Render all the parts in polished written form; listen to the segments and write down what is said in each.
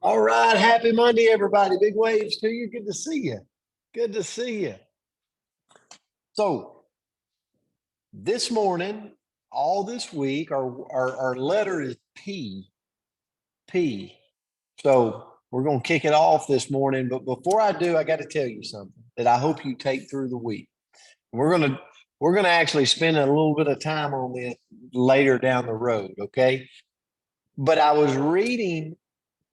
All right. Happy Monday, everybody. Big waves to you. Good to see you. Good to see you. So, this morning, all this week, our letter is P. P. So, we're going to kick it off this morning. But before I do, I got to tell you something that I hope you take through the week. We're gonna actually spend a little bit of time on this later down the road. Okay. But I was reading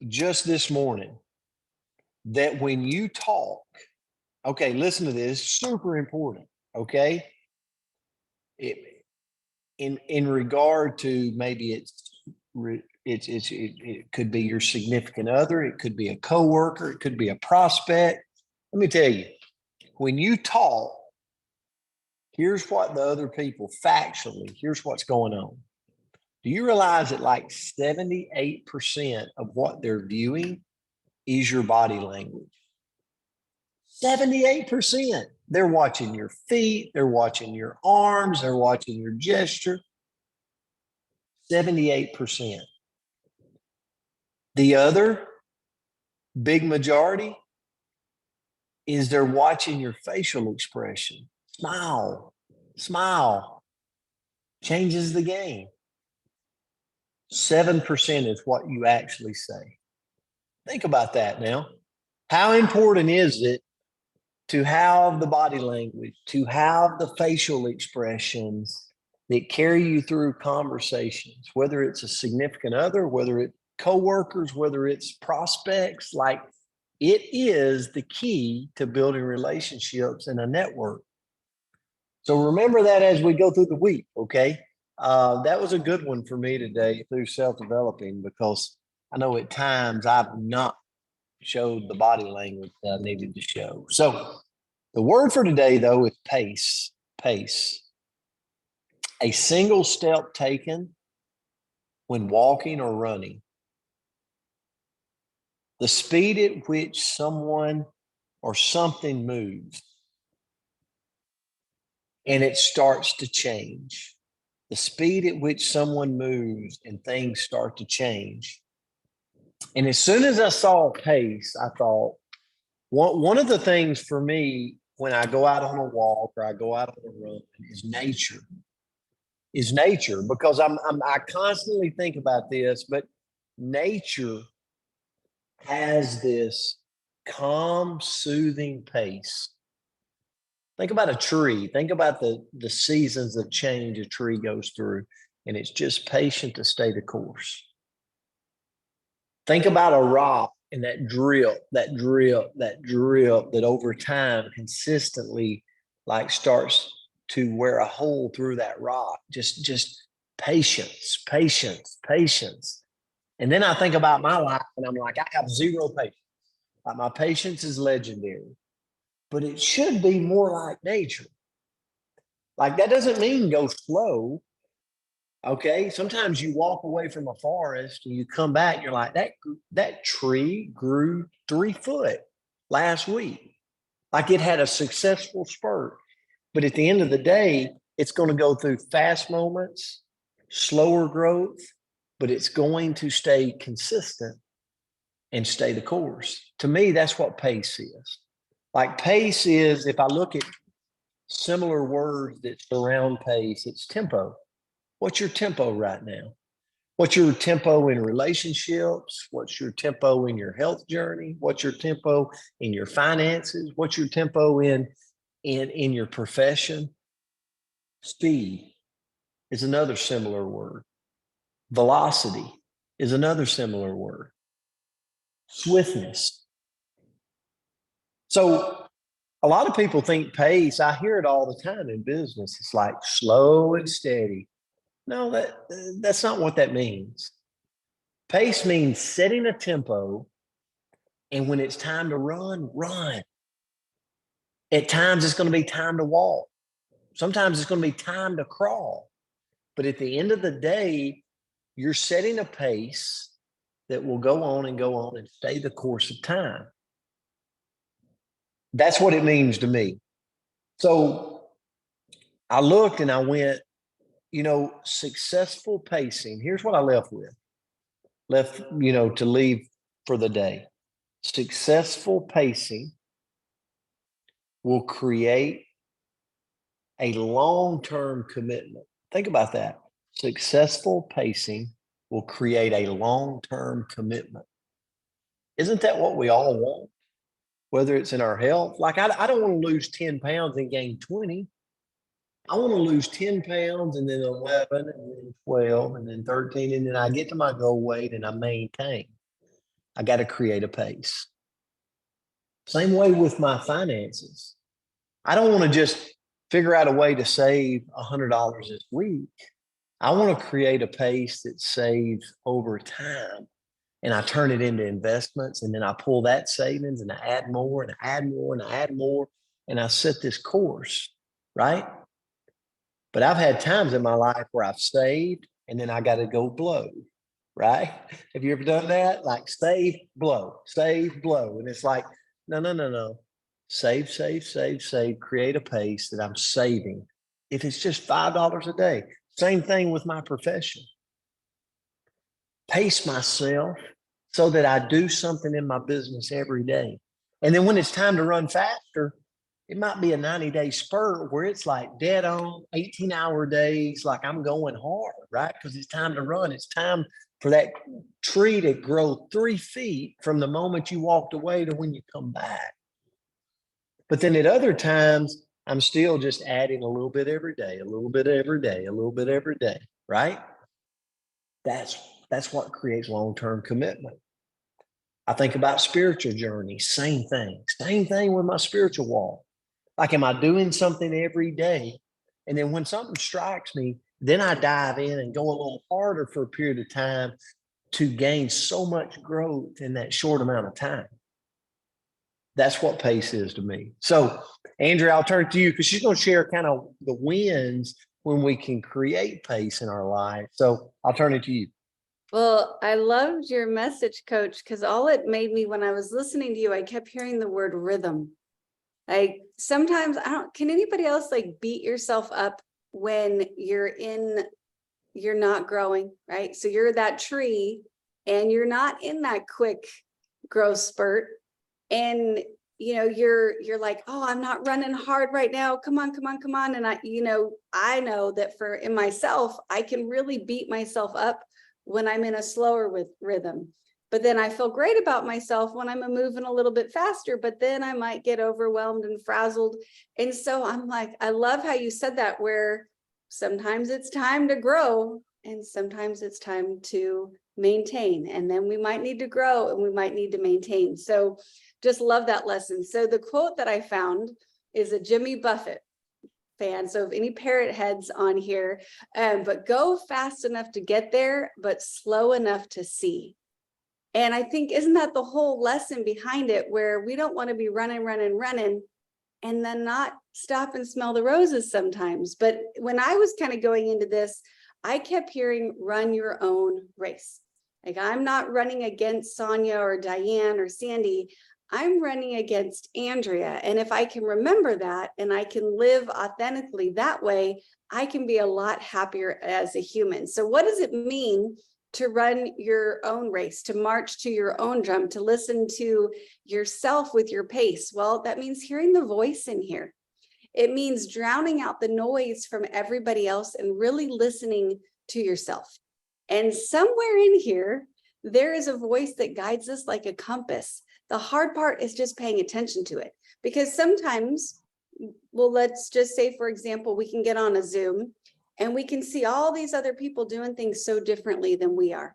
just this morning that when you talk, okay, listen to this, super important, okay? It, in regard to maybe it could be your significant other, it could be a coworker, it could be a prospect. Let me tell you, when you talk, here's what the other people factually, here's what's going on. Do you realize that like 78% of what they're viewing is your body language? 78%. They're watching your feet, they're watching your arms, they're watching your gesture. 78%. The other big majority is they're watching your facial expression. Smile, smile changes the game. 7% is what you actually say. Think about that now. How important is it to have the body language, to have the facial expressions that carry you through conversations, whether it's a significant other, whether it's coworkers, whether it's prospects, like it is the key to building relationships in a network. So remember that as we go through the week, okay? That was a good one for me today through self-developing because I know at times I've not showed the body language that I needed to show. So the word for today, though, is pace. Pace. A single step taken when walking or running. The speed at which someone or something moves and it starts to change. The speed at which someone moves and things start to change. And as soon as I saw pace, I thought, one of the things for me when I go out on a walk or I go out on a run is nature. Is nature because I constantly think about this, but nature has this calm, soothing pace. Think about a tree. Think about the seasons of change a tree goes through, and it's just patient to stay the course. Think about a rock and that drip, that drip, that drip that over time consistently like starts to wear a hole through that rock. Just patience, patience, patience. And then I think about my life and I'm like, I have zero patience. Like my patience is legendary, but it should be more like nature. Like that doesn't mean go slow. Okay, sometimes you walk away from a forest and you come back, you're like, that tree grew 3 foot last week. Like it had a successful spurt. But at the end of the day, it's going to go through fast moments, slower growth, but it's going to stay consistent and stay the course. To me, that's what pace is. Like pace is, if I look at similar words that surround pace, it's tempo. What's your tempo right now? What's your tempo in relationships? What's your tempo in your health journey? What's your tempo in your finances? What's your tempo in your profession? Speed is another similar word. Velocity is another similar word. Swiftness. So a lot of people think pace, I hear it all the time in business. It's like slow and steady. No, that's not what that means. Pace means setting a tempo, and when it's time to run, run. At times, it's going to be time to walk. Sometimes it's going to be time to crawl. But at the end of the day, you're setting a pace that will go on and stay the course of time. That's what it means to me. So I looked and I went, successful pacing. Here's what I left with. To leave for the day. Successful pacing will create a long-term commitment. Think about that. Successful pacing will create a long-term commitment. Isn't that what we all want? Whether it's in our health, like I don't want to lose 10 pounds and gain 20. I want to lose 10 pounds and then 11 and then 12 and then 13. And then I get to my goal weight and I maintain. I got to create a pace. Same way with my finances. I don't want to just figure out a way to save $100 this week. I want to create a pace that saves over time. And I turn it into investments, and then I pull that savings and I add more and I add more and I add more. And I set this course, right? But I've had times in my life where I've saved and then I got to go blow, right? Have you ever done that? Like save, blow, and it's like, no. Save, create a pace that I'm saving. If it's just $5 a day, same thing with my profession. Pace myself so that I do something in my business every day. And then when it's time to run faster, it might be a 90-day spurt where it's like dead on 18-hour days, like I'm going hard, right? Because it's time to run. It's time for that tree to grow 3 feet from the moment you walked away to when you come back. But then at other times, I'm still just adding a little bit every day, a little bit every day, a little bit every day, right? That's what creates long-term commitment. I think about spiritual journey, same thing with my spiritual walk. Like, am I doing something every day? And then when something strikes me, then I dive in and go a little harder for a period of time to gain so much growth in that short amount of time. That's what pace is to me. So, Andrea, I'll turn it to you because she's going to share kind of the wins when we can create pace in our life. So I'll turn it to you. Well, I loved your message, Coach, because all it made me when I was listening to you, I kept hearing the word rhythm. Like sometimes can anybody else like beat yourself up when you're not growing, right? So you're that tree and you're not in that quick growth spurt. And, you're like, oh, I'm not running hard right now. Come on. And I know that in myself, I can really beat myself up when I'm in a slower rhythm. But then I feel great about myself when I'm moving a little bit faster, but then I might get overwhelmed and frazzled. And so I'm like, I love how you said that, where sometimes it's time to grow and sometimes it's time to maintain. And then we might need to grow and we might need to maintain. So just love that lesson. So the quote that I found is a Jimmy Buffett fan. So if any parrot heads on here, but go fast enough to get there, but slow enough to see. And I think, isn't that the whole lesson behind it, where we don't want to be running and then not stop and smell the roses sometimes. But when I was kind of going into this, I kept hearing run your own race. Like, I'm not running against Sonia or Diane or Sandy. I'm running against Andrea. And if I can remember that and I can live authentically that way, I can be a lot happier as a human. So what does it mean to run your own race, to march to your own drum, to listen to yourself with your pace? Well, that means hearing the voice in here. It means drowning out the noise from everybody else and really listening to yourself. And somewhere in here, there is a voice that guides us like a compass. The hard part is just paying attention to it, because sometimes, well, let's just say, for example, we can get on a Zoom and we can see all these other people doing things so differently than we are.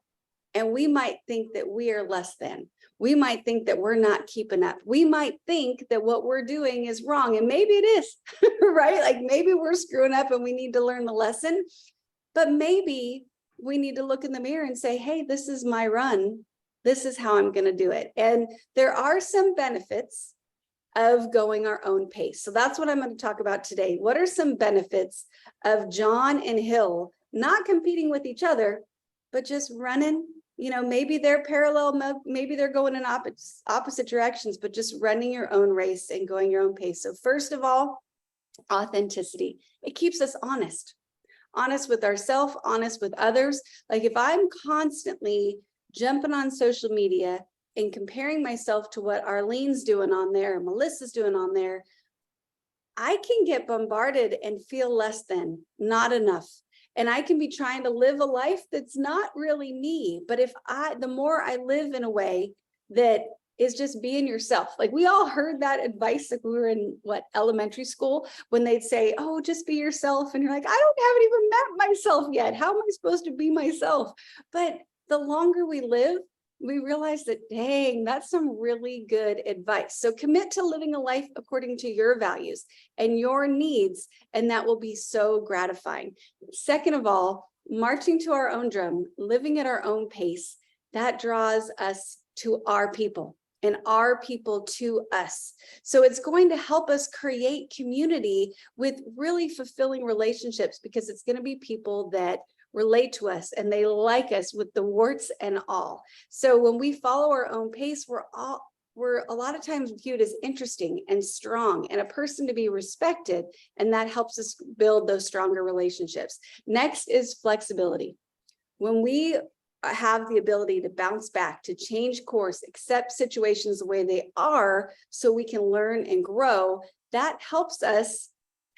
And we might think that we are less than. We might think that we're not keeping up. We might think that what we're doing is wrong. And maybe it is, right? Like maybe we're screwing up and we need to learn the lesson. But maybe we need to look in the mirror and say, hey, this is my run. This is how I'm going to do it. And there are some benefits of going our own pace. So that's what I'm going to talk about today. What are some benefits of John and Hill not competing with each other, but just running? Maybe they're parallel, maybe they're going in opposite directions, but just running your own race and going your own pace. So first of all, authenticity. It keeps us honest with ourselves, honest with others. Like if I'm constantly jumping on social media in comparing myself to what Arlene's doing on there, Melissa's doing on there, I can get bombarded and feel less than, not enough. And I can be trying to live a life that's not really me. But the more I live in a way that is just being yourself. Like we all heard that advice like we were in elementary school, when they'd say, oh, just be yourself. And you're like, haven't even met myself yet. How am I supposed to be myself? But the longer we live, we realize that, dang, that's some really good advice. So commit to living a life according to your values and your needs, and that will be so gratifying. Second of all, marching to our own drum, living at our own pace, that draws us to our people and our people to us. So it's going to help us create community with really fulfilling relationships, because it's going to be people that relate to us and they like us with the warts and all. So when we follow our own pace, we're a lot of times viewed as interesting and strong and a person to be respected, and that helps us build those stronger relationships. Next is flexibility. When we have the ability to bounce back, to change course, accept situations the way they are so we can learn and grow, that helps us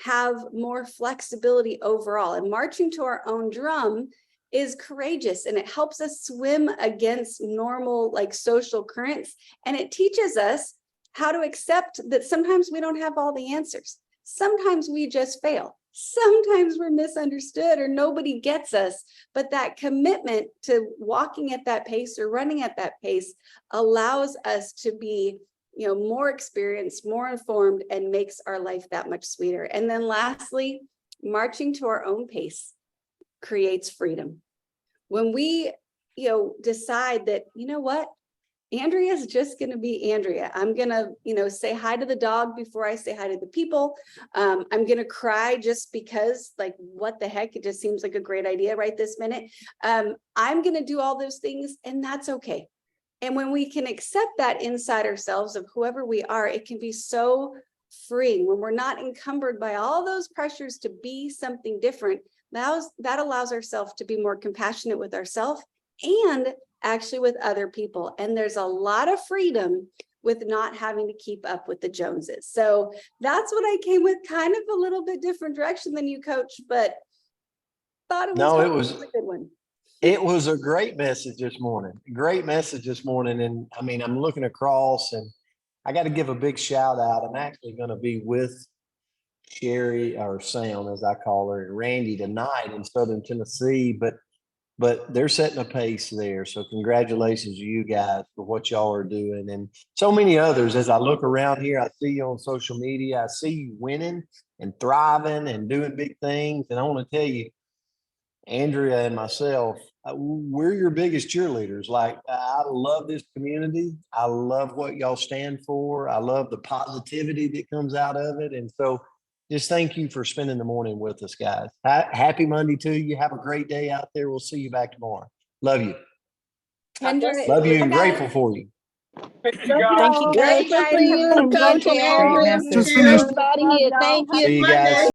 have more flexibility overall. And marching to our own drum is courageous, and it helps us swim against normal social currents, and it teaches us how to accept that sometimes we don't have all the answers. Sometimes we just fail. Sometimes we're misunderstood or nobody gets us, but that commitment to walking at that pace or running at that pace allows us to be more experienced, more informed, and makes our life that much sweeter. And then lastly, marching to our own pace creates freedom. When we, decide that, what, Andrea's just going to be Andrea. I'm going to, say hi to the dog before I say hi to the people. I'm going to cry just because, what the heck? It just seems like a great idea right this minute. I'm going to do all those things, and that's okay. And when we can accept that inside ourselves of whoever we are, it can be so freeing when we're not encumbered by all those pressures to be something different. That allows ourselves to be more compassionate with ourselves and actually with other people. And there's a lot of freedom with not having to keep up with the Joneses. So that's what I came with, kind of a little bit different direction than you, Coach, but thought it was a good one. It was a great message this morning. Great message this morning. And I mean, I'm looking across, and I got to give a big shout out. I'm actually going to be with Sherry, or Sam, as I call her, and Randy tonight in Southern Tennessee, but they're setting a pace there. So congratulations to you guys for what y'all are doing, and so many others. As I look around here, I see you on social media. I see you winning and thriving and doing big things. And I want to tell you, Andrea and myself, we're your biggest cheerleaders. I love this community. I love what y'all stand for. I love the positivity that comes out of it. And so just thank you for spending the morning with us, guys. Happy Monday to you. Have a great day out there. We'll see you back tomorrow. Love you. Kendra, Love you and grateful for you. Thank you, Coach. Grateful for you, Coach and Andrea, Andrea. everybody here. Thank you. See you guys.